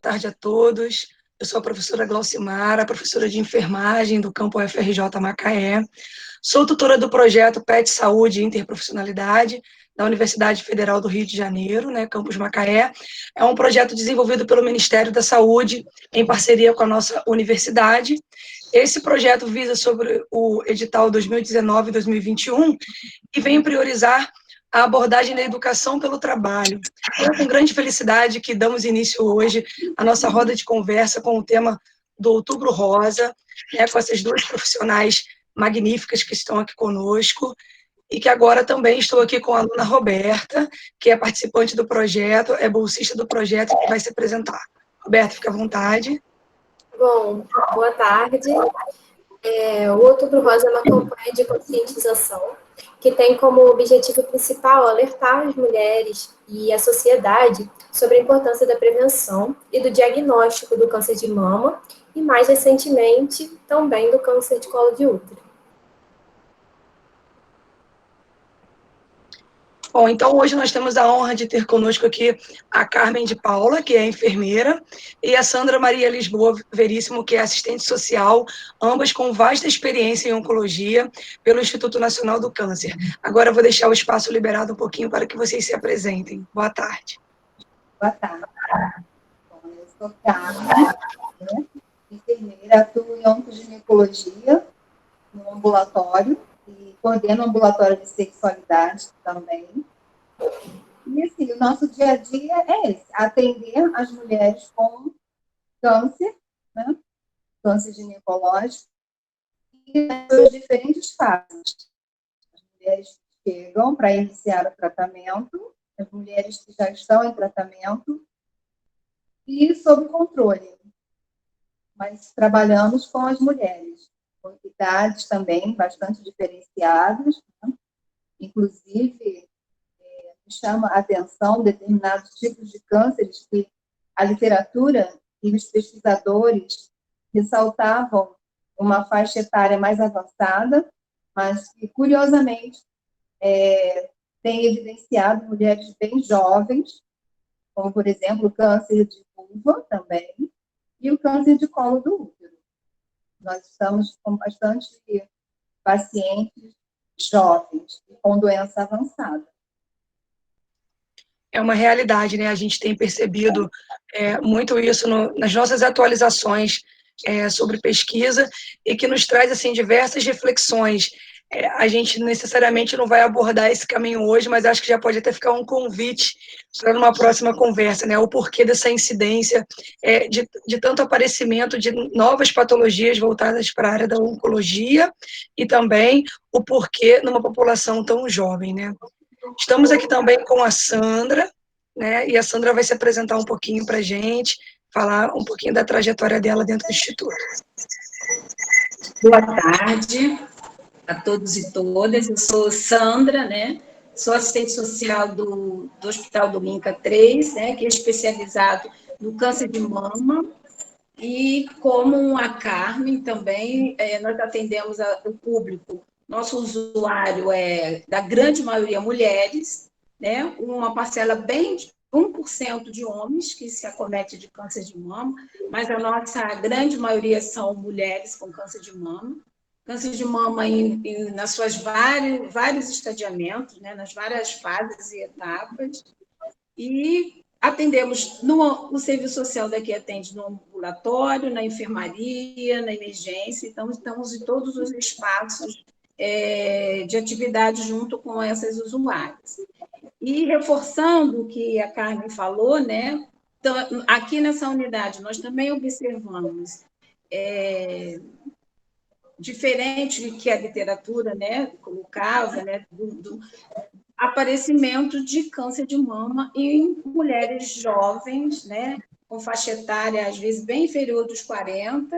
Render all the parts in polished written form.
tarde a todos. Eu sou a professora Glaucimara, professora de enfermagem do campo UFRJ Macaé. Sou tutora do projeto PET Saúde e Interprofissionalidade da Universidade Federal do Rio de Janeiro, campus Macaé. É um projeto desenvolvido pelo Ministério da Saúde em parceria com a nossa universidade. Esse projeto visa sobre o edital 2019-2021 e vem priorizar a abordagem da educação pelo trabalho. É com grande felicidade que damos início hoje à nossa roda de conversa com o tema do Outubro Rosa, com essas duas profissionais magníficas que estão aqui conosco, e que agora também estou aqui com a aluna Roberta, que é participante do projeto, é bolsista do projeto, que vai se apresentar. Roberta, fica à vontade. Bom, boa tarde. O Outubro Rosa é uma campanha de conscientização que tem como objetivo principal alertar as mulheres e a sociedade sobre a importância da prevenção e do diagnóstico do câncer de mama e, mais recentemente, também do câncer de colo de útero. Bom, então hoje nós temos a honra de ter conosco aqui a Carmen de Paula, que é enfermeira, e a Sandra Maria Lisboa Veríssimo, que é assistente social, ambas com vasta experiência em oncologia pelo Instituto Nacional do Câncer. Agora eu vou deixar o espaço liberado um pouquinho para que vocês se apresentem. Boa tarde. Boa tarde. Bom, eu sou Carmen, enfermeira, atuo em oncoginecologia no ambulatório, e coordeno o ambulatório de sexualidade também. E, assim, o nosso dia a dia é esse, atender as mulheres com câncer, câncer ginecológico, e nas suas diferentes fases. As mulheres que chegam para iniciar o tratamento, as mulheres que já estão em tratamento, e sob controle. Mas trabalhamos com as mulheres, com idades também bastante diferenciadas, inclusive chama a atenção determinados tipos de cânceres que a literatura e os pesquisadores ressaltavam uma faixa etária mais avançada, mas que, curiosamente, tem evidenciado mulheres bem jovens, como, por exemplo, o câncer de vulva também, e o câncer de colo do útero. Nós estamos com bastante pacientes jovens com doença avançada. É uma realidade, A gente tem percebido muito isso nas nossas atualizações sobre pesquisa e que nos traz, assim, diversas reflexões. A gente necessariamente não vai abordar esse caminho hoje, mas acho que já pode até ficar um convite para uma próxima conversa, O porquê dessa incidência de tanto aparecimento de novas patologias voltadas para a área da oncologia e também o porquê numa população tão jovem, Estamos aqui também com a Sandra, E a Sandra vai se apresentar um pouquinho para a gente, falar um pouquinho da trajetória dela dentro do Instituto. Boa tarde a todos e todas. Eu sou Sandra, Sou assistente social do Hospital do Linca 3, que é especializado no câncer de mama. E como a Carmen também, nós atendemos o público. Nosso usuário da grande maioria, mulheres, uma parcela bem 1% de homens que se acomete de câncer de mama, mas a nossa grande maioria são mulheres com câncer de mama. Câncer de mama nas suas vários estadiamentos, nas várias fases e etapas. E atendemos o serviço social daqui atende no ambulatório, na enfermaria, na emergência, então estamos em todos os espaços de atividade junto com essas usuárias. E reforçando o que a Carmen falou, então, aqui nessa unidade nós também observamos, diferente do que a literatura colocava, do aparecimento de câncer de mama em mulheres jovens, com faixa etária, às vezes, bem inferior dos 40,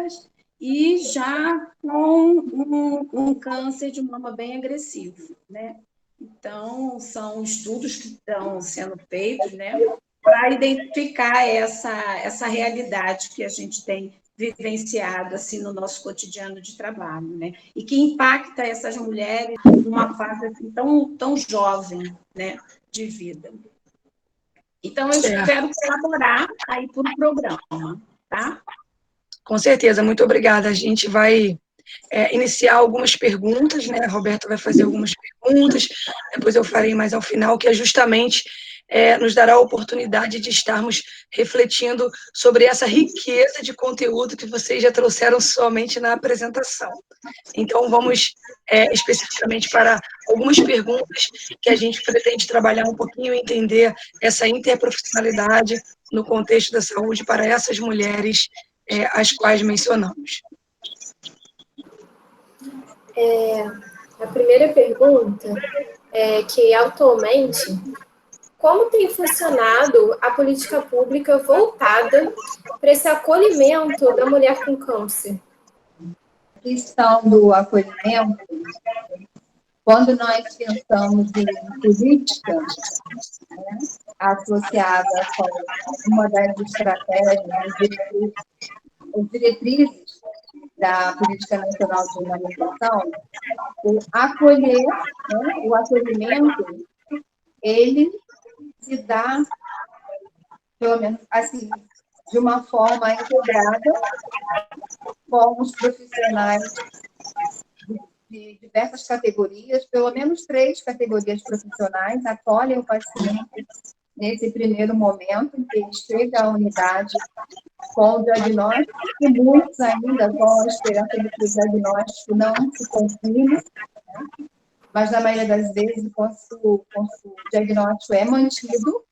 e já com um câncer de mama bem agressivo, Então, são estudos que estão sendo feitos, para identificar essa realidade que a gente tem vivenciado assim no nosso cotidiano de trabalho, E que impacta essas mulheres numa fase assim, tão jovem, de vida. Então, eu espero colaborar aí para o programa, tá? Com certeza, muito obrigada. A gente vai iniciar algumas perguntas, né? A Roberta vai fazer algumas perguntas, depois eu farei mais ao final, que é justamente nos dará a oportunidade de estarmos refletindo sobre essa riqueza de conteúdo que vocês já trouxeram somente na apresentação. Então, vamos especificamente para algumas perguntas que a gente pretende trabalhar um pouquinho e entender essa interprofissionalidade no contexto da saúde para essas mulheres as quais mencionamos. A primeira pergunta é que, atualmente, como tem funcionado a política pública voltada para esse acolhimento da mulher com câncer? A questão do acolhimento, quando nós pensamos em política, né, associada com uma das estratégias, as diretrizes da Política Nacional de Humanização, o acolher, né, o acolhimento, ele se dá, pelo menos assim, de uma forma integrada com os profissionais de diversas categorias, pelo menos 3 categorias profissionais acolhem o paciente nesse primeiro momento em que ele chega à unidade com o diagnóstico, e muitos ainda com a esperança de que o diagnóstico não se confirme, né? Mas na maioria das vezes o diagnóstico é mantido.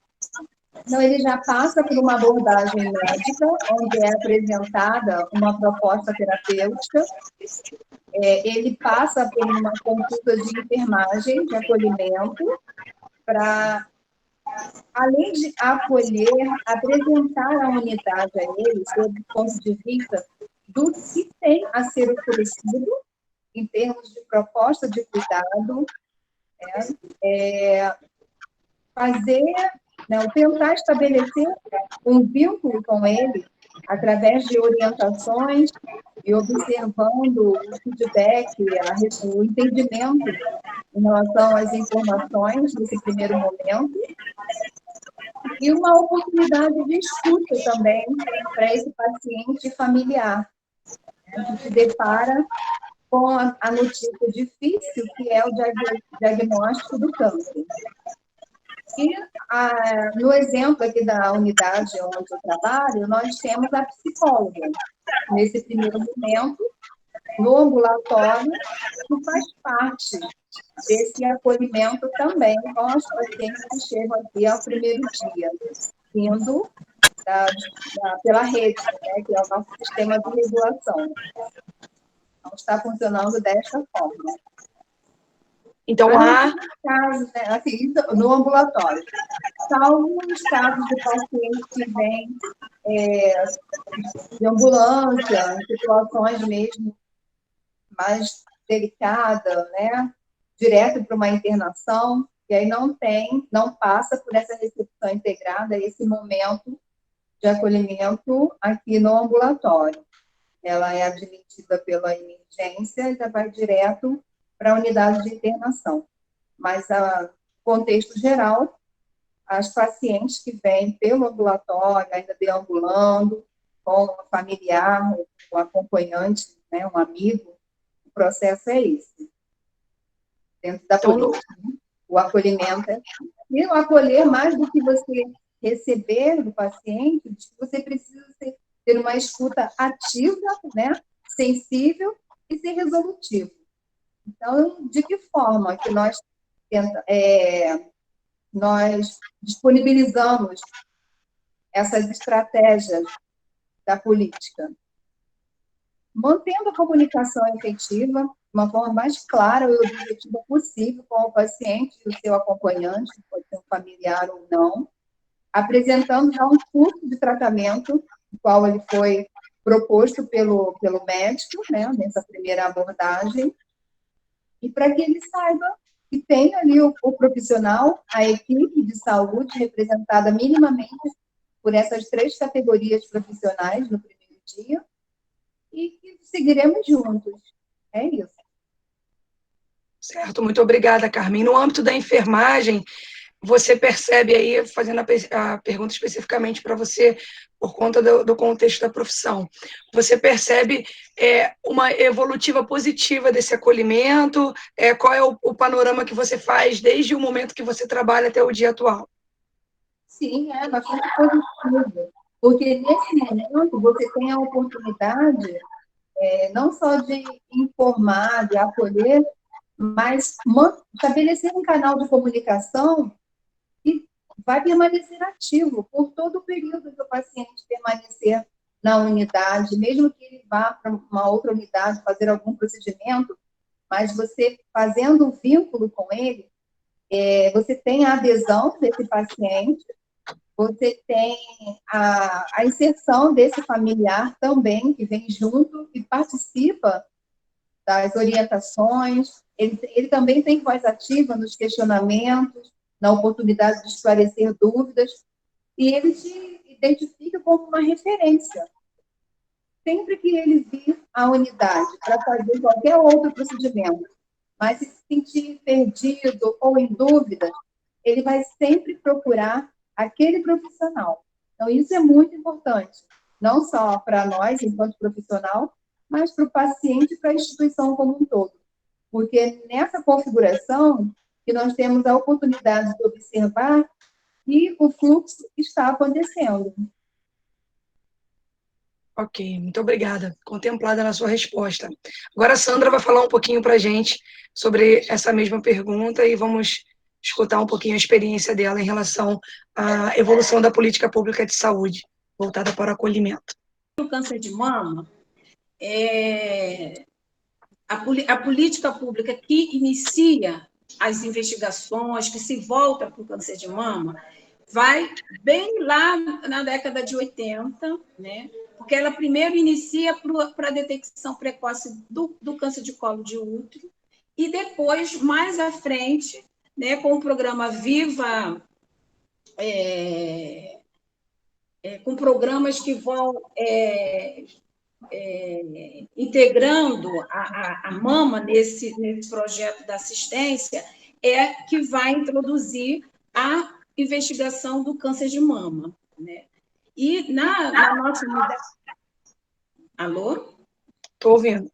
Então, ele já passa por uma abordagem médica, onde é apresentada uma proposta terapêutica. Ele passa por uma consulta de enfermagem, de acolhimento, para, além de acolher, apresentar a unidade a ele, sob o ponto de vista do que tem a ser oferecido, em termos de proposta de cuidado, fazer, né, tentar estabelecer um vínculo com ele através de orientações e observando o feedback, o entendimento em relação às informações nesse primeiro momento, e uma oportunidade de escuta também para esse paciente familiar, né, que se depara com a notícia difícil que é o diagnóstico do câncer. E, no exemplo aqui da unidade onde eu trabalho, nós temos a psicóloga, nesse primeiro momento, no ambulatório, que faz parte desse acolhimento também com os pacientes que chegam aqui ao primeiro dia, vindo pela rede, né, que é o nosso sistema de regulação. Então, está funcionando desta forma. Então, casos, né, assim, no ambulatório, salvo os casos de pacientes que vêm de ambulância, em situações mesmo mais delicadas, né, direto para uma internação, e aí não passa por essa recepção integrada, esse momento de acolhimento aqui no ambulatório. Ela é admitida pela emergência e já vai direto para a unidade de internação. Mas, no contexto geral, as pacientes que vêm pelo ambulatório, ainda deambulando, com um familiar, um acompanhante, né, um amigo, o processo é esse. Dentro da política, né? O acolhimento e o acolher, mais do que você receber do paciente, você precisa ter uma escuta ativa, né, sensível e ser resolutivo. Então, de que forma que nós disponibilizamos essas estratégias da política? Mantendo a comunicação efetiva, de uma forma mais clara e objetiva possível com o paciente e o seu acompanhante, pode ser um familiar ou não, apresentando já um curso de tratamento, o qual ele foi proposto pelo médico, né, nessa primeira abordagem, e para que ele saiba que tem ali o profissional, a equipe de saúde, representada minimamente por essas 3 categorias profissionais no primeiro dia, e que seguiremos juntos. É isso. Certo, muito obrigada, Carmen. No âmbito da enfermagem, você percebe aí, fazendo a pergunta especificamente para você, por conta do contexto da profissão, você percebe uma evolutiva positiva desse acolhimento? Qual é o panorama que você faz desde o momento que você trabalha até o dia atual? Sim, é bastante positivo, porque nesse momento você tem a oportunidade não só de informar, de acolher, mas estabelecer um canal de comunicação que vai permanecer ativo por todo o período que o paciente permanecer na unidade, mesmo que ele vá para uma outra unidade fazer algum procedimento, mas você fazendo um vínculo com ele, você tem a adesão desse paciente, você tem a inserção desse familiar também, que vem junto e participa das orientações, ele também tem voz ativa nos questionamentos, na oportunidade de esclarecer dúvidas, e ele te identifica como uma referência. Sempre que ele vir à unidade para fazer qualquer outro procedimento, mas se sentir perdido ou em dúvida, ele vai sempre procurar aquele profissional. Então, isso é muito importante, não só para nós, enquanto profissional, mas para o paciente e para a instituição como um todo. Porque nessa configuração que nós temos a oportunidade de observar que o fluxo está acontecendo. Ok, muito obrigada. Contemplada na sua resposta. Agora a Sandra vai falar um pouquinho para a gente sobre essa mesma pergunta e vamos escutar um pouquinho a experiência dela em relação à evolução da política pública de saúde, voltada para o acolhimento. O câncer de mama, a política pública que inicia as investigações, que se volta para o câncer de mama, vai bem lá na década de 80, né? Porque ela primeiro inicia para a detecção precoce do câncer de colo de útero, e depois, mais à frente, né, com o programa Viva, com programas que vão integrando a mama nesse projeto da assistência, que vai introduzir a investigação do câncer de mama, né? E na nossa unidade... Alô? Estou ouvindo.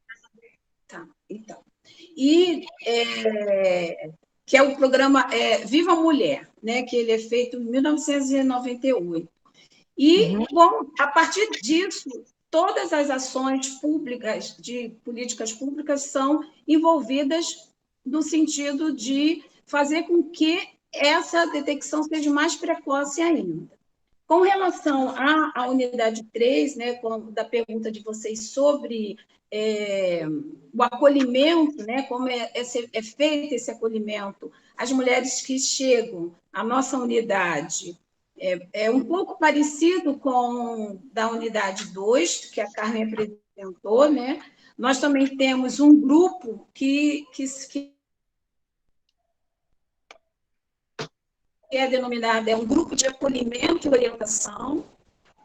Tá, então. E que é o programa Viva Mulher, né? Que ele é feito em 1998. E, bom, a partir disso, todas as ações públicas, de políticas públicas, são envolvidas no sentido de fazer com que essa detecção seja mais precoce ainda. Com relação à unidade 3, né, da pergunta de vocês sobre o acolhimento, né, como é feito esse acolhimento, as mulheres que chegam à nossa unidade, é um pouco parecido com da unidade 2, que a Carmen apresentou, né? Nós também temos um grupo que é denominado, um grupo de acolhimento e orientação,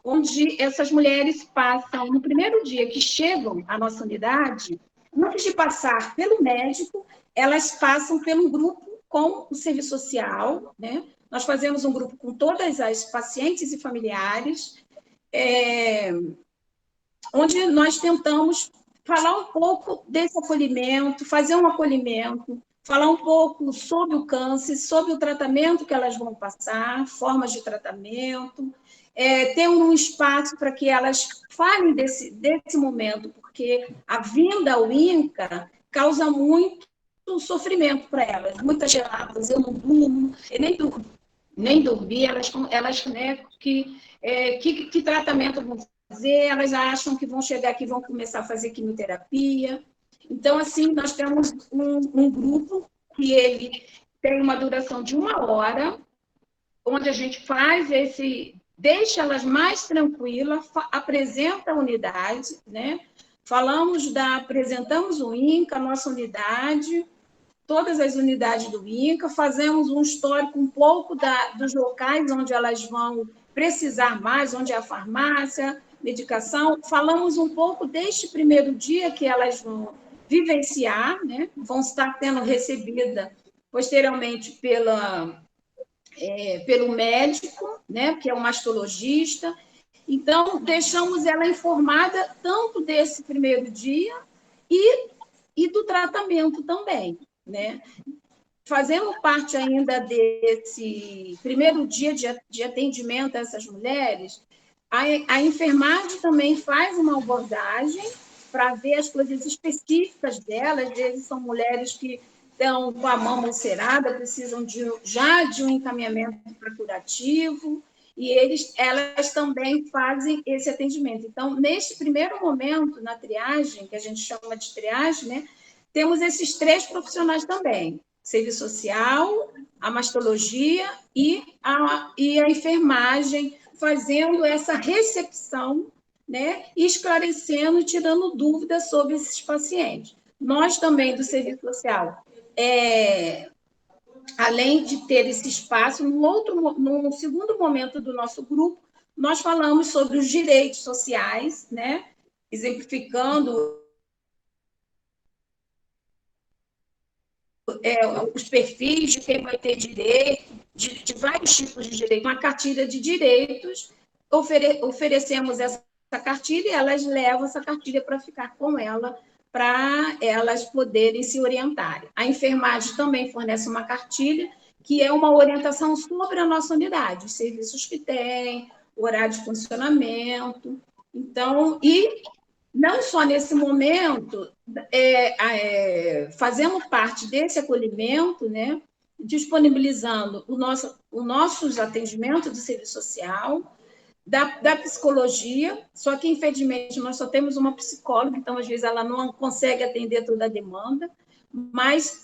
onde essas mulheres passam, no primeiro dia que chegam à nossa unidade, antes de passar pelo médico, elas passam pelo grupo com o serviço social, né? Nós fazemos um grupo com todas as pacientes e familiares, onde nós tentamos falar um pouco desse acolhimento, fazer um acolhimento, falar um pouco sobre o câncer, sobre o tratamento que elas vão passar, formas de tratamento, ter um espaço para que elas falem desse momento, porque a vinda ao INCA causa muito sofrimento para elas, muitas geladas, eu não durmo, eu nem dormi, elas né, que tratamento vão fazer, elas acham que vão chegar aqui e vão começar a fazer quimioterapia. Então, assim, nós temos um grupo que ele tem uma duração de 1 hora, onde a gente faz deixa elas mais tranquilas, apresenta a unidade, né? Apresentamos o INCA, a nossa unidade, todas as unidades do INCA, fazemos um histórico um pouco dos locais onde elas vão precisar mais, onde é a farmácia, medicação, falamos um pouco deste primeiro dia que elas vão vivenciar, né? Vão estar tendo recebida posteriormente pelo médico, né, que é o mastologista. Então, deixamos ela informada tanto desse primeiro dia e do tratamento também, né? Fazendo parte ainda desse primeiro dia de atendimento a essas mulheres, a enfermagem também faz uma abordagem para ver as coisas específicas delas. Às vezes são mulheres que estão com a mama ulcerada, precisam já de um encaminhamento para curativo, e elas também fazem esse atendimento. Então, neste primeiro momento, na triagem, que a gente chama de triagem, né, temos esses 3 profissionais também: serviço social, a mastologia e a enfermagem, fazendo essa recepção, né, esclarecendo e tirando dúvidas sobre esses pacientes. Nós também, do serviço social, além de ter esse espaço, num segundo momento do nosso grupo, nós falamos sobre os direitos sociais, né, exemplificando os perfis de quem vai ter direito, de vários tipos de direito, uma cartilha de direitos, oferecemos essa cartilha e elas levam essa cartilha para ficar com ela, para elas poderem se orientar. A enfermagem também fornece uma cartilha, que é uma orientação sobre a nossa unidade, os serviços que tem, o horário de funcionamento. Então, e não só nesse momento, fazendo parte desse acolhimento, né, disponibilizando os nossos atendimentos do serviço social, da psicologia, só que, infelizmente, nós só temos uma psicóloga, então, às vezes, ela não consegue atender toda a demanda, mas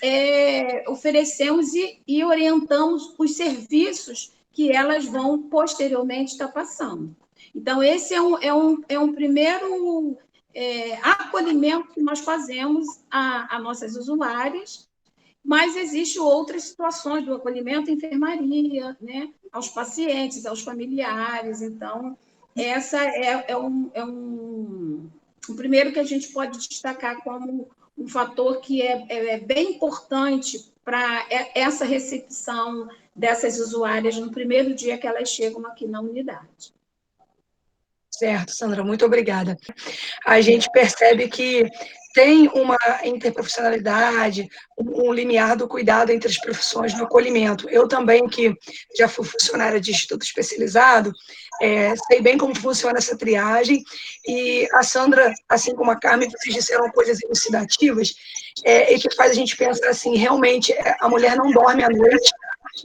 oferecemos e orientamos os serviços que elas vão, posteriormente, estar passando. Então, esse é um primeiro acolhimento que nós fazemos a nossas usuárias, mas existem outras situações do acolhimento à enfermaria, né, aos pacientes, aos familiares. Então, essa o primeiro que a gente pode destacar como um fator que é bem importante para essa recepção dessas usuárias no primeiro dia que elas chegam aqui na unidade. Certo, Sandra, muito obrigada. A gente percebe que tem uma interprofissionalidade, um limiar do cuidado entre as profissões no acolhimento. Eu também, que já fui funcionária de instituto especializado, sei bem como funciona essa triagem, e a Sandra, assim como a Carmen, vocês disseram coisas elucidativas, e que faz a gente pensar assim, realmente, a mulher não dorme à noite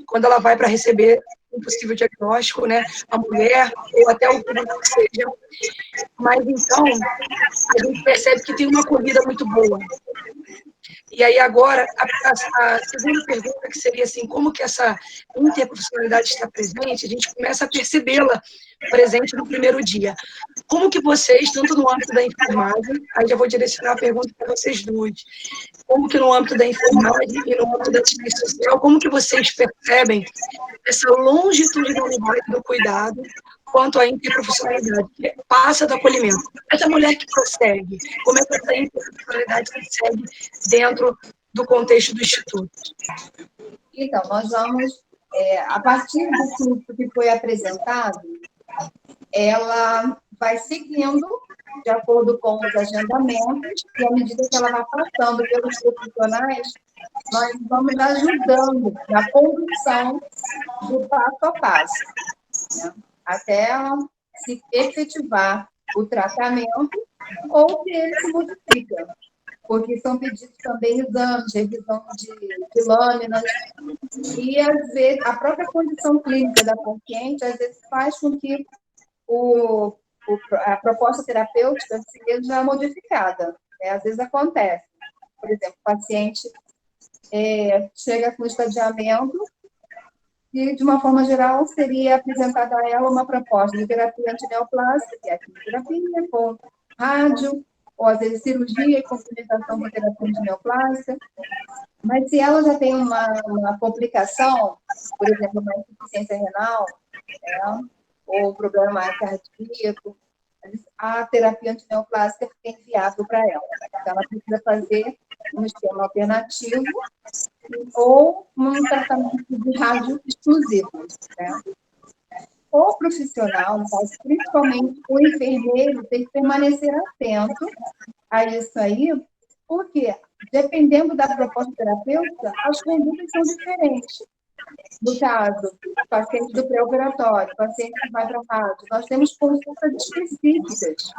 quando ela vai para receber um possível diagnóstico, né? A mulher, ou até o público que seja. Mas, então, a gente percebe que tem uma acolhida muito boa. E aí, agora, a segunda pergunta, que seria assim, como que essa interprofissionalidade está presente, a gente começa a percebê-la presente no primeiro dia. Como que vocês, tanto no âmbito da enfermagem, aí já vou direcionar a pergunta para vocês duas, como que no âmbito da enfermagem e no âmbito da assistência social, como que vocês percebem essa longitudinalidade do cuidado quanto à interprofissionalidade, que passa do acolhimento? Essa mulher que prossegue, como é que essa interprofissionalidade se segue dentro do contexto do Instituto? Então, nós vamos, a partir do fluxo que foi apresentado, ela vai seguindo de acordo com os agendamentos, e à medida que ela vai passando pelos profissionais, nós vamos ajudando na condução do passo a passo, né? Até ela se efetivar o tratamento ou que ele se modifica, porque são pedidos também exames, revisão de lâminas, e às vezes a própria condição clínica da paciente às vezes faz com que a proposta terapêutica seja modificada, né? Às vezes acontece, por exemplo, o paciente chega com estadiamento e, de uma forma geral, seria apresentada a ela uma proposta de terapia antineoplástica, que é a quimioterapia, com rádio, ou às vezes cirurgia e complementação com terapia antineoplástica. Mas se ela já tem uma complicação, por exemplo, uma insuficiência renal, ou problema cardíaco, a terapia antineoplástica fica inviável para ela. Então, ela precisa fazer um esquema alternativo ou um tratamento de rádio exclusivo, né? O profissional, no caso, principalmente o enfermeiro, tem que permanecer atento a isso aí, porque, dependendo da proposta terapêutica, as condutas são diferentes. No caso, paciente do pré-operatório, paciente que vai para a rádio, nós temos consultas específicas,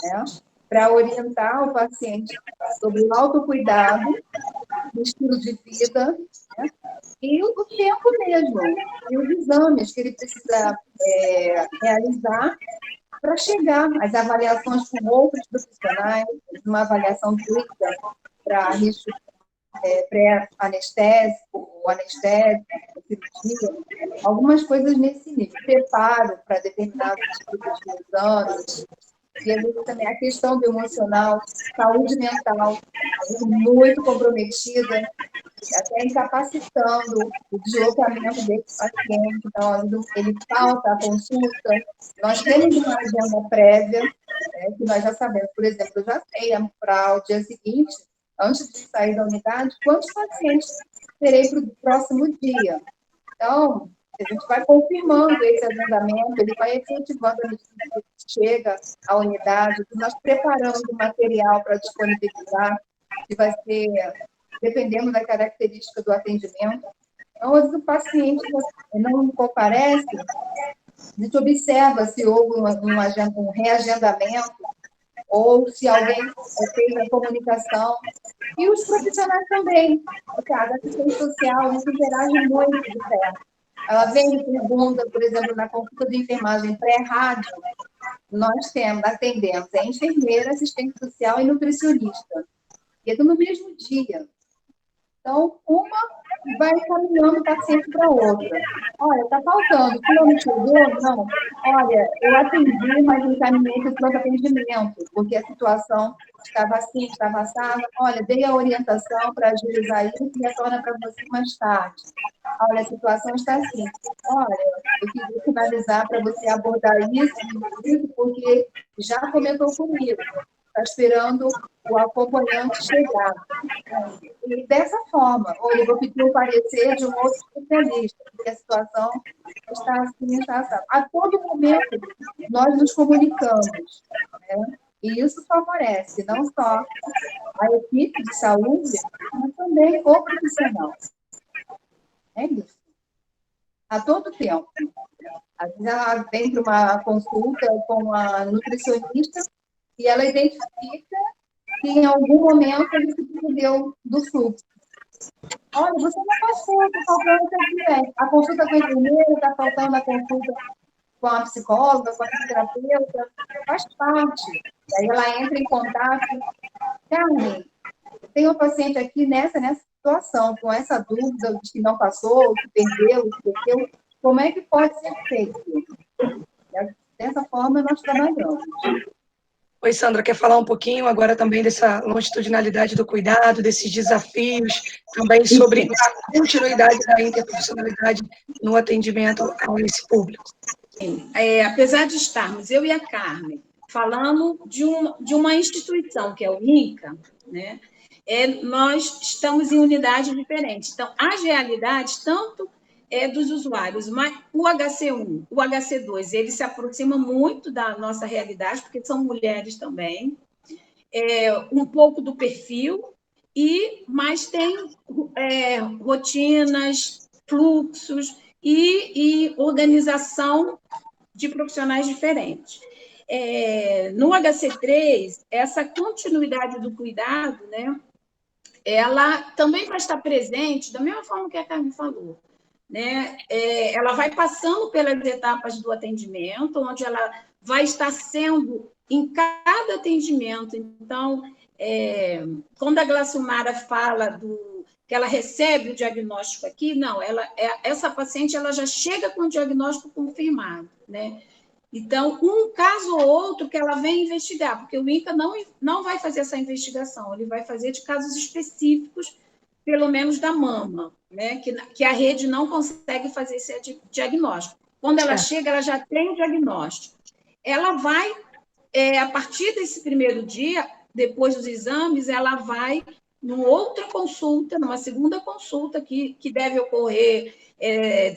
né, para orientar o paciente sobre o autocuidado, o estilo de vida, né, e o tempo mesmo, e os exames que ele precisa realizar para chegar às avaliações com outros profissionais, uma avaliação clínica para risco pré-anestésico, ou anestésico, cirurgia, algumas coisas nesse nível, preparo para determinados tipos de exames, e às vezes também a questão do emocional, saúde mental, muito comprometida, até incapacitando o deslocamento desse paciente. Então, ele falta a consulta. Nós temos uma agenda prévia, que nós já sabemos. Por exemplo, eu já sei para o dia seguinte, antes de sair da unidade, quantos pacientes terei para o próximo dia. Então, a gente vai confirmando esse agendamento, ele vai efetivando a medida que chega à unidade, nós preparando o material para disponibilizar, que vai ser, dependendo da característica do atendimento. Então, às vezes o paciente não comparece, a gente observa se houve um reagendamento, ou se alguém fez a comunicação. E os profissionais também, porque a assistente social, eles interagem muito de perto. Ela vem e pergunta, por exemplo, na consulta de enfermagem pré-rádio, nós atendemos a enfermeira, assistente social e nutricionista. E é no mesmo dia. Então, uma vai caminhando o paciente para outra. Olha, está faltando, fulano chegou? Não. Olha, eu atendi, mas encaminhei para o atendimento, porque a situação estava assim, estava assada. Olha, dei a orientação para agilizar isso e retorna para você mais tarde. Olha, a situação está assim. Olha, eu queria finalizar para você abordar isso, porque já comentou comigo. Está esperando o acompanhante chegar. E dessa forma, ou eu vou pedir o parecer de um outro especialista, porque a situação está assim, está assim. A todo momento, nós nos comunicamos, né? E isso favorece não só a equipe de saúde, mas também o profissional. É isso. A todo tempo. Às vezes ela vem para uma consulta com a nutricionista e ela identifica que em algum momento ele se perdeu do fluxo. Olha, você não passou, está faltando a consulta com a enfermeira, está faltando a consulta com a psicóloga, com a fisioterapeuta, faz parte. Aí ela entra em contato. Carmen, tem um paciente aqui nessa situação, com essa dúvida de que não passou, que perdeu, como é que pode ser feito? Dessa forma, nós trabalhamos. Oi, Sandra, quer falar um pouquinho agora também dessa longitudinalidade do cuidado, desses desafios, também sobre a continuidade da interprofissionalidade no atendimento a esse público? Sim. Apesar de estarmos, eu e a Carmen, falando de uma instituição, que é o INCA, né? Nós estamos em unidades diferentes. Então, as realidades, tanto dos usuários, mas o HC1, o HC2, ele se aproxima muito da nossa realidade, porque são mulheres também, um pouco do perfil, mas tem rotinas, fluxos e organização de profissionais diferentes. No HC3, essa continuidade do cuidado, né, ela também vai estar presente, da mesma forma que a Carmen falou, né? Ela vai passando pelas etapas do atendimento, onde ela vai estar sendo em cada atendimento. Então, quando a Glaucimara fala que ela recebe o diagnóstico aqui, não, essa paciente ela já chega com o diagnóstico confirmado, né? Então, um caso ou outro que ela vem investigar, porque o INCA não vai fazer essa investigação, ele vai fazer de casos específicos, pelo menos da mama, né? Que a rede não consegue fazer esse diagnóstico. Quando ela chega, ela já tem o diagnóstico. Ela vai, a partir desse primeiro dia, depois dos exames, ela vai numa outra consulta, numa segunda consulta, que deve ocorrer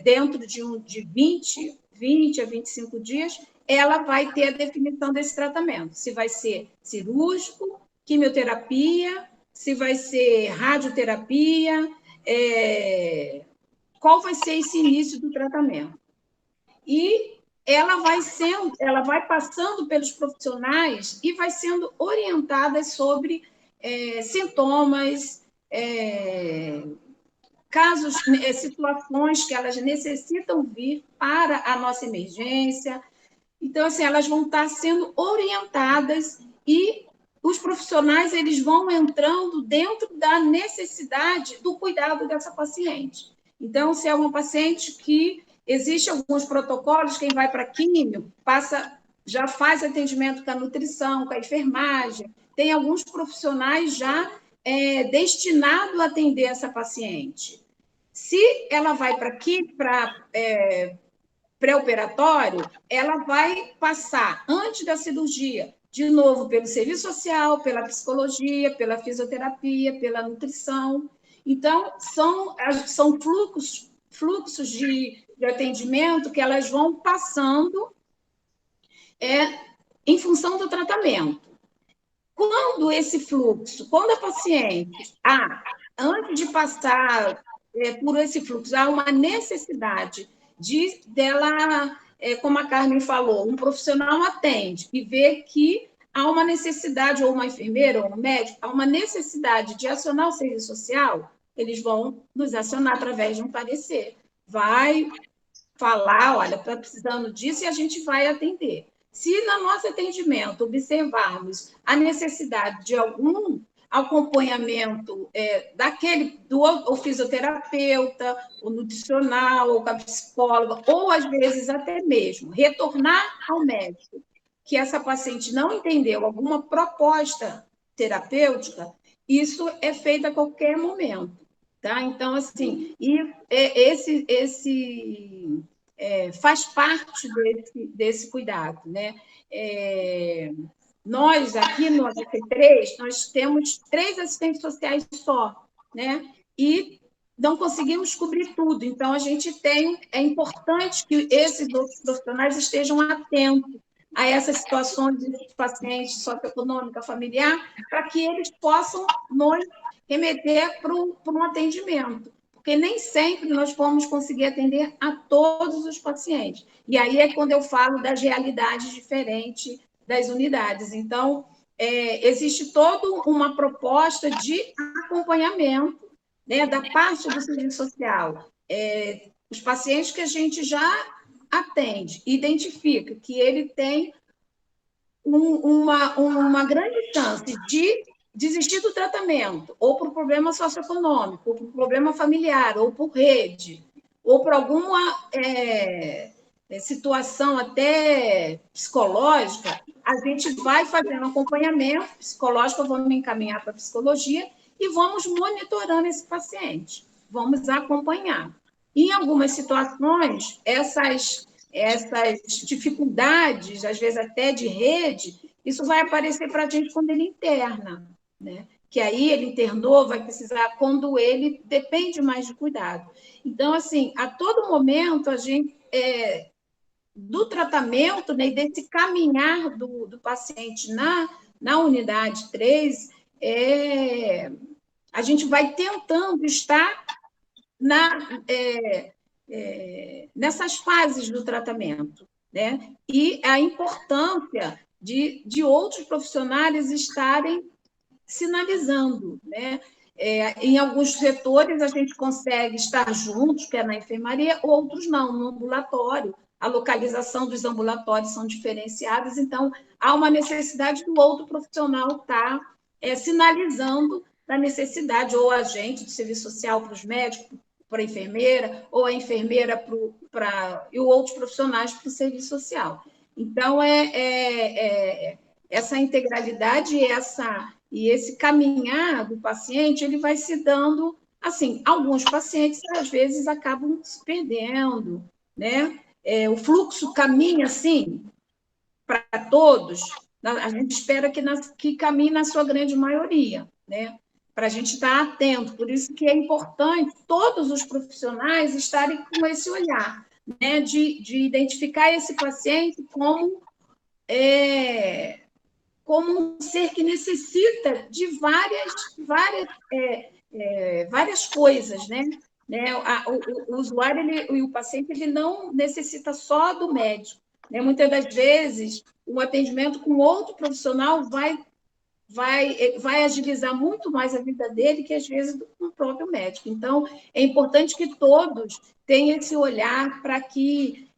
dentro de 20 a 25 dias, ela vai ter a definição desse tratamento. Se vai ser cirúrgico, quimioterapia, se vai ser radioterapia, qual vai ser esse início do tratamento. E ela vai passando pelos profissionais e vai sendo orientada sobre sintomas, casos, situações que elas necessitam vir para a nossa emergência. Então, assim, elas vão estar sendo orientadas e os profissionais eles vão entrando dentro da necessidade do cuidado dessa paciente. Então, se é uma paciente que existem alguns protocolos, quem vai para químio já faz atendimento com a nutrição, com a enfermagem, tem alguns profissionais já destinados a atender essa paciente. Se ela vai para pré-operatório, ela vai passar, antes da cirurgia, de novo pelo serviço social, pela psicologia, pela fisioterapia, pela nutrição. Então, são fluxos de atendimento que elas vão passando em função do tratamento. Quando a paciente, antes de passar por esse fluxo, há uma necessidade dela, como a Carmen falou, um profissional atende e vê que há uma necessidade, ou uma enfermeira, ou um médico, há uma necessidade de acionar o serviço social, eles vão nos acionar através de um parecer. Vai falar, olha, está precisando disso, e a gente vai atender. Se no nosso atendimento observarmos a necessidade de algum acompanhamento do fisioterapeuta, o nutricional, ou com a psicóloga, ou às vezes até mesmo retornar ao médico, que essa paciente não entendeu alguma proposta terapêutica, isso é feito a qualquer momento. Tá? Então, assim, faz parte desse cuidado, né? Nós, aqui no HC3, nós temos 3 assistentes sociais só, né? E não conseguimos cobrir tudo. Então, é importante que esses outros profissionais estejam atentos a essas situações de paciente socioeconômica, familiar, para que eles possam nos remeter para um atendimento. Porque nem sempre nós vamos conseguir atender a todos os pacientes. E aí é quando eu falo das realidades diferentes das unidades. Então, existe toda uma proposta de acompanhamento, né, da parte do serviço social. Os pacientes que a gente já atende, identifica que ele tem uma grande chance de desistir do tratamento, ou por problema socioeconômico, ou por problema familiar, ou por rede, ou por alguma situação até psicológica, a gente vai fazendo acompanhamento psicológico, vamos encaminhar para a psicologia e vamos monitorando esse paciente, vamos acompanhar. Em algumas situações, essas dificuldades, às vezes até de rede, isso vai aparecer para a gente quando ele interna, né? Que aí ele internou, vai precisar, quando ele depende mais de cuidado. Então, assim, a todo momento, a gente, do tratamento, né, e desse caminhar do paciente na unidade 3, a gente vai tentando estar nessas fases do tratamento, né? E a importância de outros profissionais estarem sinalizando, né? Em alguns setores a gente consegue estar juntos, que é na enfermaria, outros não, no ambulatório. A localização dos ambulatórios são diferenciadas, então há uma necessidade do outro profissional estar sinalizando a necessidade, ou a agente do serviço social para os médicos, para a enfermeira, ou a enfermeira e outros profissionais para o serviço social. Então, essa integralidade e esse caminhar do paciente, ele vai se dando, assim, alguns pacientes, às vezes, acabam se perdendo, né? O fluxo caminha, assim, para todos, a gente espera que caminhe na sua grande maioria, né? para a gente estar atento. Por isso que é importante todos os profissionais estarem com esse olhar, né, de identificar esse paciente como um ser que necessita de várias coisas, né? O usuário e o paciente ele não necessita só do médico, né? Muitas das vezes o atendimento com outro profissional vai agilizar muito mais a vida dele que, às vezes, do que o próprio médico. Então, é importante que todos tenham esse olhar para que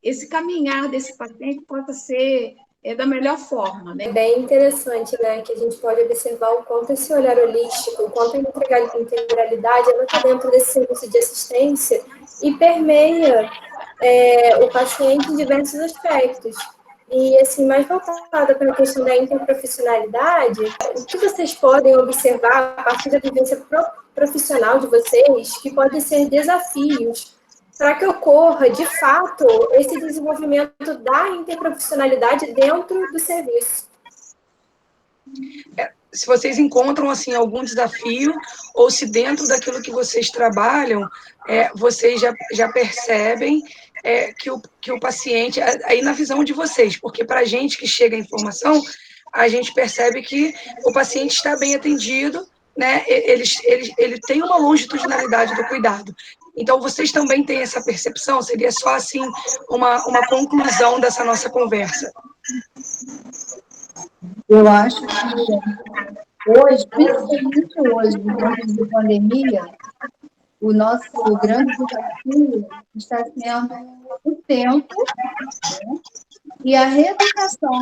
esse caminhar desse paciente possa ser da melhor forma. Né? É bem interessante, né, que a gente pode observar o quanto esse olhar holístico, o quanto a integralidade, ela está dentro desse serviço de assistência e permeia o paciente em diversos aspectos. E, assim, mais voltada para a questão da interprofissionalidade, o que vocês podem observar a partir da vivência profissional de vocês, que podem ser desafios para que ocorra, de fato, esse desenvolvimento da interprofissionalidade dentro do serviço? Se vocês encontram, assim, algum desafio, ou se dentro daquilo que vocês trabalham, vocês já percebem que o paciente, aí na visão de vocês, porque para a gente que chega a informação, a gente percebe que o paciente está bem atendido, né? Ele tem uma longitudinalidade do cuidado. Então, vocês também têm essa percepção? Seria só, assim, uma conclusão dessa nossa conversa? Eu acho que hoje, principalmente hoje, em tempos de pandemia, o nosso grande desafio está sendo o tempo, né, e a reeducação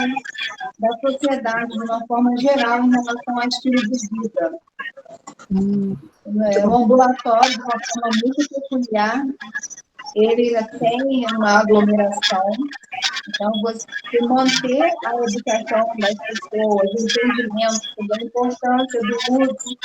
da sociedade, de uma forma geral, em relação ao estilo de vida. O ambulatório, de uma forma muito peculiar, ele tem uma aglomeração. Então, você manter a educação das pessoas, o entendimento da importância do uso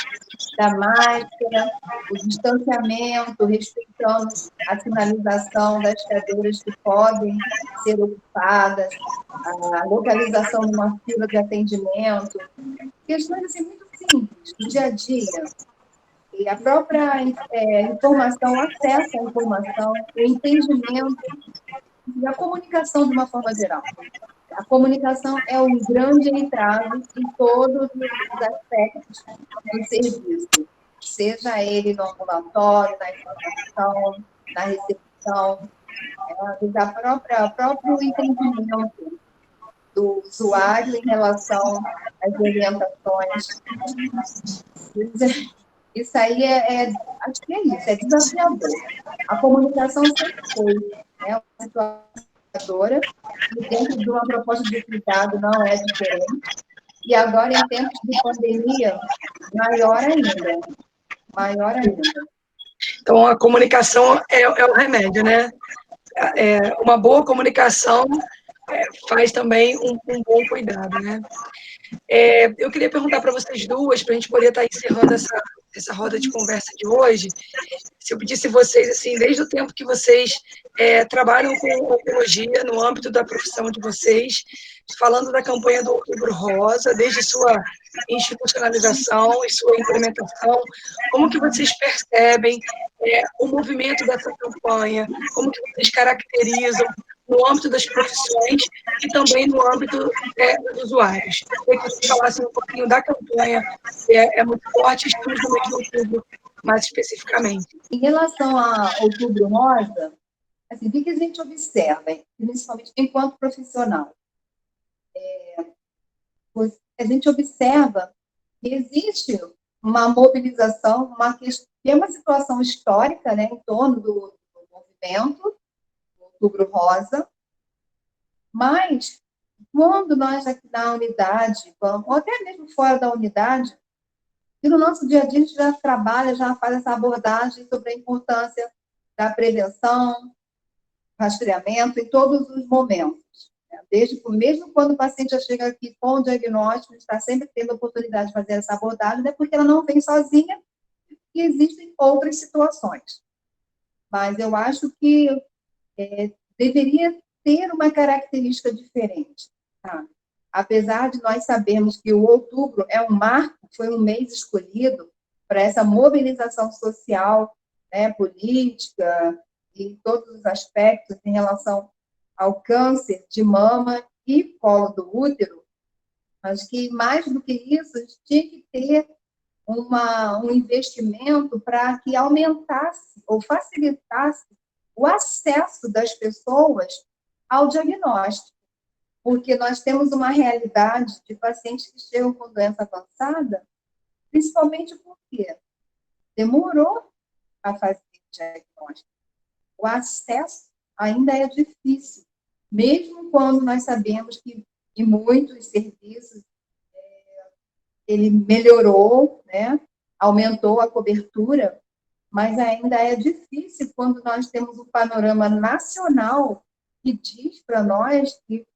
da máscara, o distanciamento, respeitando a sinalização das cadeiras que podem ser ocupadas, a localização de uma fila de atendimento, questões assim, muito simples, do dia a dia. E a própria informação, o acesso à informação, o entendimento e a comunicação de uma forma geral. A comunicação é um grande entrave em todos os aspectos do serviço, seja ele no ambulatório, na informação, na recepção, o próprio entendimento do usuário em relação às orientações. Isso aí acho que é isso, é desafiador. A comunicação sempre foi, né, uma situação, e dentro de uma proposta de cuidado não é diferente. E agora, em tempos de pandemia, maior ainda. Maior ainda. Então, a comunicação é o remédio, né? Uma boa comunicação faz também um bom cuidado, né? Eu queria perguntar para vocês duas, para a gente poder estar encerrando essa roda de conversa de hoje, se eu pedisse vocês, assim, desde o tempo que vocês trabalham com oncologia no âmbito da profissão de vocês, falando da campanha do Outubro Rosa, desde sua institucionalização e sua implementação, como que vocês percebem o movimento dessa campanha, como que vocês caracterizam no âmbito das profissões e também no âmbito dos usuários. Eu queria que vocês falassem um pouquinho da campanha, é muito forte, estamos no mês de outubro, mais especificamente. Em relação a Outubro Rosa, assim, o que a gente observa, principalmente enquanto profissional? A gente observa que existe uma mobilização, que é uma situação histórica, né, em torno do movimento, Outubro Rosa, mas quando nós aqui na unidade, ou até mesmo fora da unidade, e no nosso dia a dia a gente já trabalha, já faz essa abordagem sobre a importância da prevenção, rastreamento em todos os momentos. Mesmo quando o paciente já chega aqui com o diagnóstico, a gente está sempre tendo a oportunidade de fazer essa abordagem, né, porque ela não vem sozinha e existem outras situações. Mas eu acho que deveria ter uma característica diferente. Tá? apesar de nós sabermos que o outubro é um marco, foi um mês escolhido para essa mobilização social, né, política, e em todos os aspectos em relação ao câncer de mama e colo do útero, mas que, mais do que isso, a gente tinha que ter um investimento para que aumentasse ou facilitasse o acesso das pessoas ao diagnóstico, porque nós temos uma realidade de pacientes que chegam com doença avançada, principalmente porque demorou a fazer o diagnóstico. O acesso ainda é difícil, mesmo quando nós sabemos que em muitos serviços ele melhorou, né? Aumentou a cobertura, mas ainda é difícil quando nós temos um panorama nacional que diz para nós que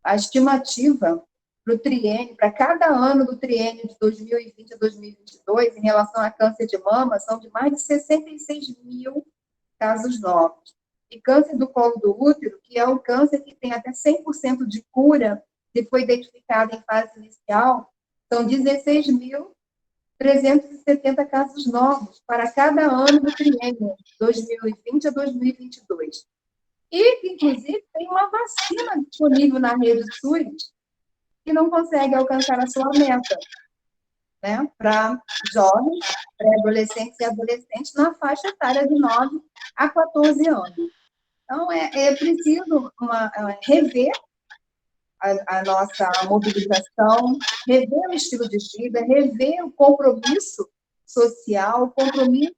a estimativa para o triênio, para cada ano do triênio de 2020 a 2022, em relação a câncer de mama, são de mais de 66 mil casos novos. E câncer do colo do útero, que é um câncer que tem até 100% de cura, se foi identificado em fase inicial, são 16.370 casos novos para cada ano do triênio, 2020 a 2022. E, inclusive, tem uma vacina disponível na rede SUS que não consegue alcançar a sua meta, né, para jovens, pré-adolescentes e adolescentes na faixa etária de 9 a 14 anos. Então, é preciso rever a nossa mobilização, rever o estilo de vida, rever o compromisso social, o compromisso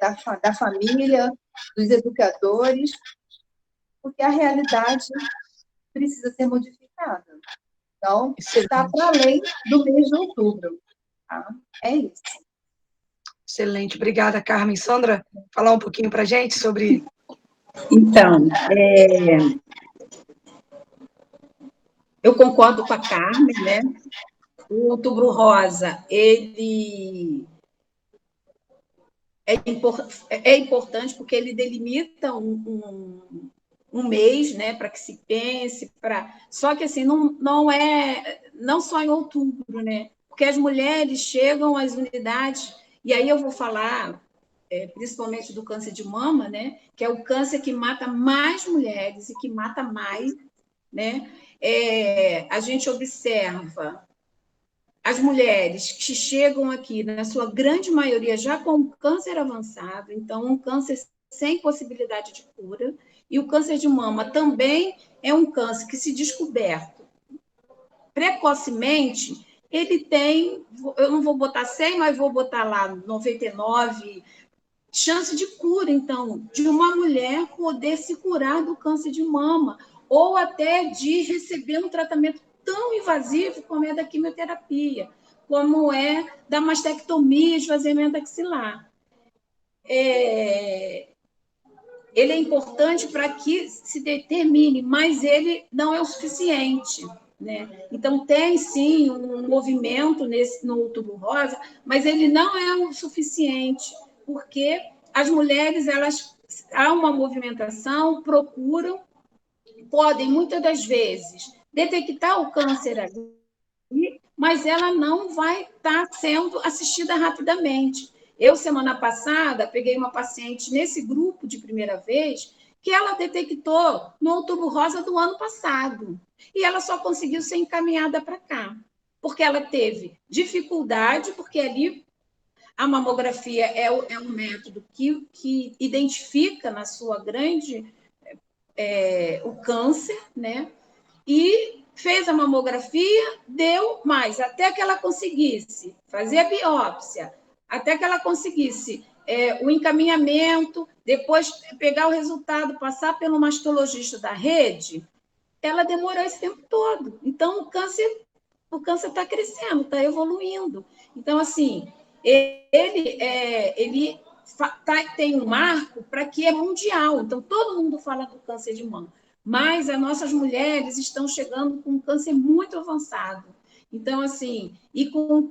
da família, dos educadores, porque a realidade precisa ser modificada. Então, está para além do mês de outubro. Tá? É isso. Excelente. Obrigada, Carmen. Sandra, falar um pouquinho para a gente sobre... Então, eu concordo com a Carmen, né? O Outubro Rosa, ele é importante porque ele delimita um mês, né, para que se pense, só que assim não só em outubro, né? Porque as mulheres chegam às unidades, e aí eu vou falar principalmente do câncer de mama, né? Que é o câncer que mata mais mulheres e que mata mais, né? A gente observa as mulheres que chegam aqui, na sua grande maioria, já com câncer avançado, então um câncer sem possibilidade de cura, e o câncer de mama também é um câncer que, se descoberto precocemente, ele tem, eu não vou botar 100, mas vou botar lá 99 chance de cura, então, de uma mulher poder se curar do câncer de mama, ou até de receber um tratamento tão invasivo como é da quimioterapia, como é da mastectomia, esvaziamento axilar. Ele é importante para que se determine, mas ele não é o suficiente, né? Então, tem, sim, um movimento no Outubro Rosa, mas ele não é o suficiente, porque as mulheres, há uma movimentação, procuram, podem, muitas das vezes, detectar o câncer ali, mas ela não vai estar sendo assistida rapidamente. Eu, semana passada, peguei uma paciente nesse grupo de primeira vez, que ela detectou no Outubro Rosa do ano passado, e ela só conseguiu ser encaminhada para cá, porque ela teve dificuldade, porque ali a mamografia é um método que identifica na sua grande o câncer, né? E fez a mamografia, deu mais, até que ela conseguisse fazer a biópsia, até que ela conseguisse o encaminhamento, depois pegar o resultado, passar pelo mastologista da rede, ela demorou esse tempo todo. Então, o câncer está crescendo, está evoluindo. Então, assim, ele tem um marco para que é mundial. Então, todo mundo fala do câncer de mama, mas as nossas mulheres estão chegando com um câncer muito avançado. Então, assim, e com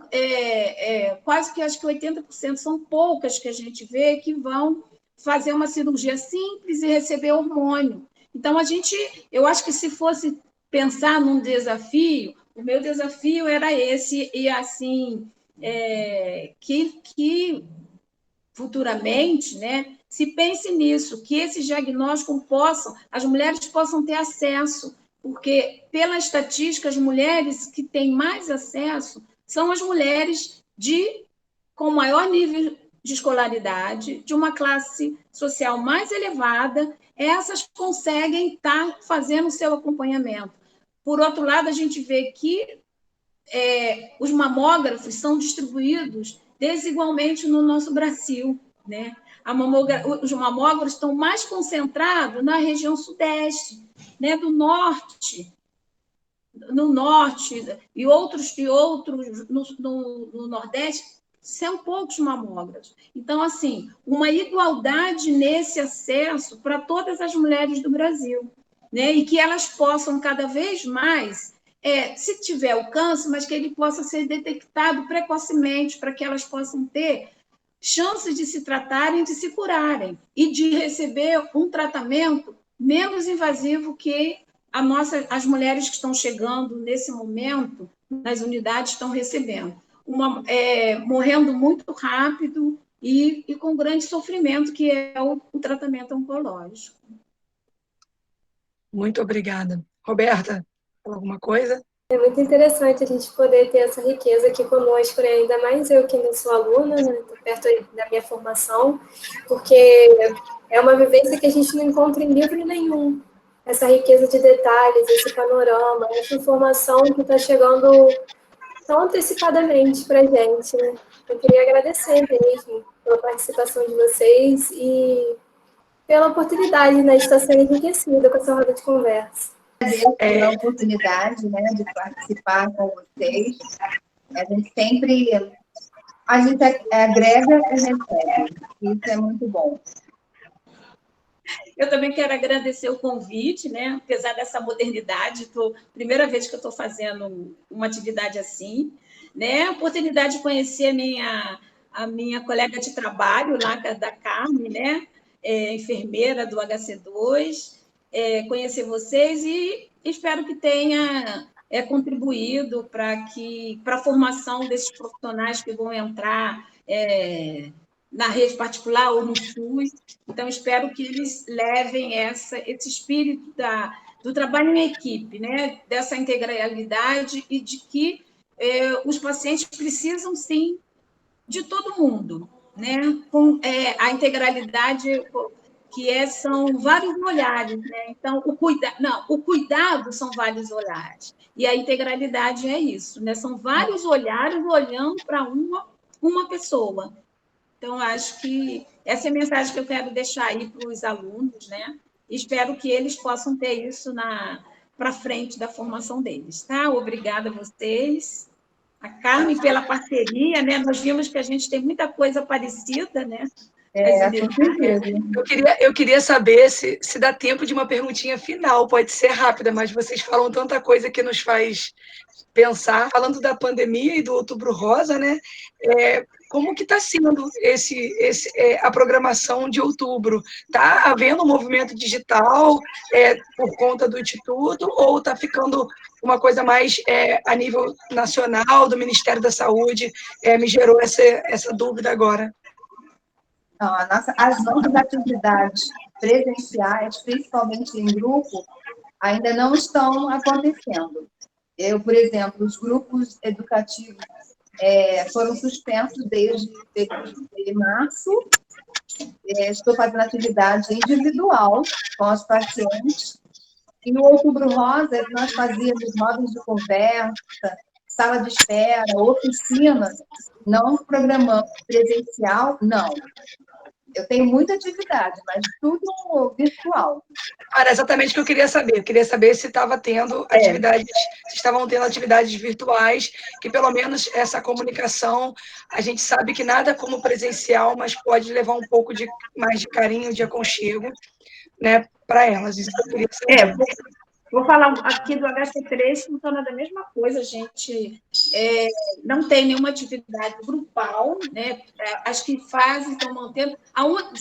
quase que acho que 80%, são poucas que a gente vê que vão fazer uma cirurgia simples e receber hormônio. Então, eu acho que se fosse pensar num desafio, O meu desafio era esse, e assim, que futuramente, né, se pense nisso, que esses diagnósticos as mulheres possam ter acesso, porque, pela estatística, as mulheres que têm mais acesso são as mulheres com maior nível de escolaridade, de uma classe social mais elevada, essas conseguem estar fazendo o seu acompanhamento. Por outro lado, a gente vê que os mamógrafos são distribuídos desigualmente no nosso Brasil, né? Os mamógrafos estão mais concentrados na região sudeste, né? Do norte, no norte e outros no nordeste, são poucos mamógrafos. Então, assim, uma igualdade nesse acesso para todas as mulheres do Brasil, né? E que elas possam cada vez mais, se tiver o câncer, mas que ele possa ser detectado precocemente, para que elas possam ter chances de se tratarem, de se curarem e de receber um tratamento menos invasivo que as mulheres que estão chegando nesse momento nas unidades estão recebendo. Morrendo muito rápido e com grande sofrimento, que é o tratamento oncológico. Muito obrigada. Roberta, alguma coisa? É muito interessante a gente poder ter essa riqueza aqui conosco, né? Ainda mais eu que ainda sou aluna, né? Estou perto da minha formação, porque é uma vivência que a gente não encontra em livro nenhum. Essa riqueza de detalhes, esse panorama, essa informação que está chegando tão antecipadamente para a gente, né? Eu queria agradecer mesmo pela participação de vocês e pela oportunidade, né, de estar sendo enriquecida com essa roda de conversa. Agradeço pela oportunidade, né, de participar com vocês. A gente agrega e recebe. Isso é muito bom. Eu também quero agradecer o convite, né? Apesar dessa modernidade, primeira vez que eu estou fazendo uma atividade assim, né? A oportunidade de conhecer a minha colega de trabalho lá da Carmen, né? Enfermeira do HC2, conhecer vocês e espero que tenha contribuído para a formação desses profissionais que vão entrar na rede particular ou no SUS. Então, espero que eles levem esse espírito do trabalho em equipe, né? Dessa integralidade e de que os pacientes precisam, sim, de todo mundo, né? Com a integralidade são vários olhares, né? Então, o cuidado são vários olhares. E a integralidade é isso, né? São vários olhares olhando para uma pessoa. Então, acho que essa é a mensagem que eu quero deixar aí para os alunos, né? Espero que eles possam ter isso para frente da formação deles, tá? Obrigada a vocês. A Carmen pela parceria, né? Nós vimos que a gente tem muita coisa parecida, né? Eu queria saber se dá tempo de uma perguntinha final, pode ser rápida, mas vocês falam tanta coisa que nos faz pensar. Falando da pandemia e do Outubro Rosa, né? Como que está sendo a programação de outubro? Está havendo um movimento digital por conta do Instituto ou está ficando uma coisa mais a nível nacional, do Ministério da Saúde? Me gerou essa dúvida agora. Não, as nossas atividades presenciais, principalmente em grupo, ainda não estão acontecendo. Por exemplo, os grupos educativos foram suspensos desde março. Estou fazendo atividade individual com os pacientes. E no Outubro Rosa, nós fazíamos rodas de conversa, sala de espera, oficina. Não programamos presencial, não. Eu tenho muita atividade, mas tudo virtual. Era exatamente o que eu queria saber. Eu queria saber se estava tendo atividades, se estavam tendo atividades virtuais, que pelo menos essa comunicação, a gente sabe que nada como presencial, mas pode levar um pouco mais de carinho, de aconchego, né, para elas. Isso eu queria saber. Vou falar aqui do HC3, funciona da mesma coisa, a gente não tem nenhuma atividade grupal, né? As que fazem estão mantendo.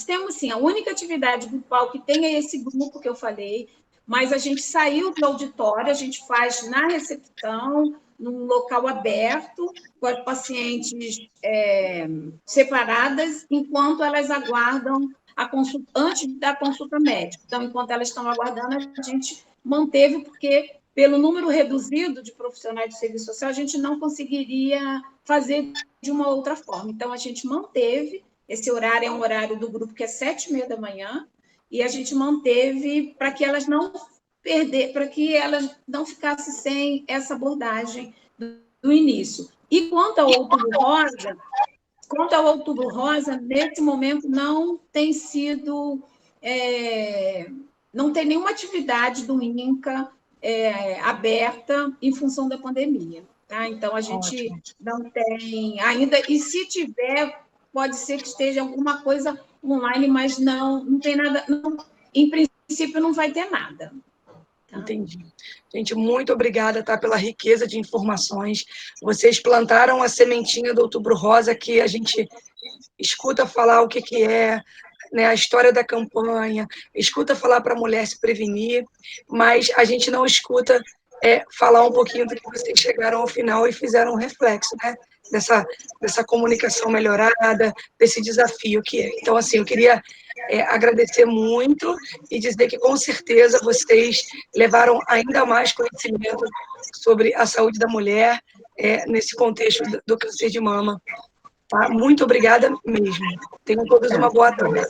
Temos, sim, a única atividade grupal que tem é esse grupo que eu falei, mas a gente saiu do auditório, a gente faz na recepção, num local aberto, com as pacientes separadas, enquanto elas aguardam a consulta, antes da consulta médica. Então, enquanto elas estão aguardando, a gente manteve, porque pelo número reduzido de profissionais de serviço social, a gente não conseguiria fazer de uma outra forma. Então, a gente manteve, esse horário é um horário do grupo que é 7h30 da manhã, e a gente manteve para que elas não para que elas não ficassem sem essa abordagem do início. E quanto ao Outubro Rosa, nesse momento não tem sido, não tem nenhuma atividade do INCA aberta em função da pandemia. Tá? Então, a gente não tem ainda, e se tiver, pode ser que esteja alguma coisa online, mas não tem nada, em princípio não vai ter nada. Entendi. Gente, muito obrigada, tá, pela riqueza de informações. Vocês plantaram a sementinha do Outubro Rosa, que a gente escuta falar o que é, né, a história da campanha, escuta falar para a mulher se prevenir, mas a gente não escuta falar um pouquinho do que vocês chegaram ao final e fizeram um reflexo, né, dessa comunicação melhorada, desse desafio que é. Então, assim, eu queria agradecer muito e dizer que, com certeza, vocês levaram ainda mais conhecimento sobre a saúde da mulher nesse contexto do câncer de mama. Tá? Muito obrigada mesmo. Tenham todos uma boa tarde.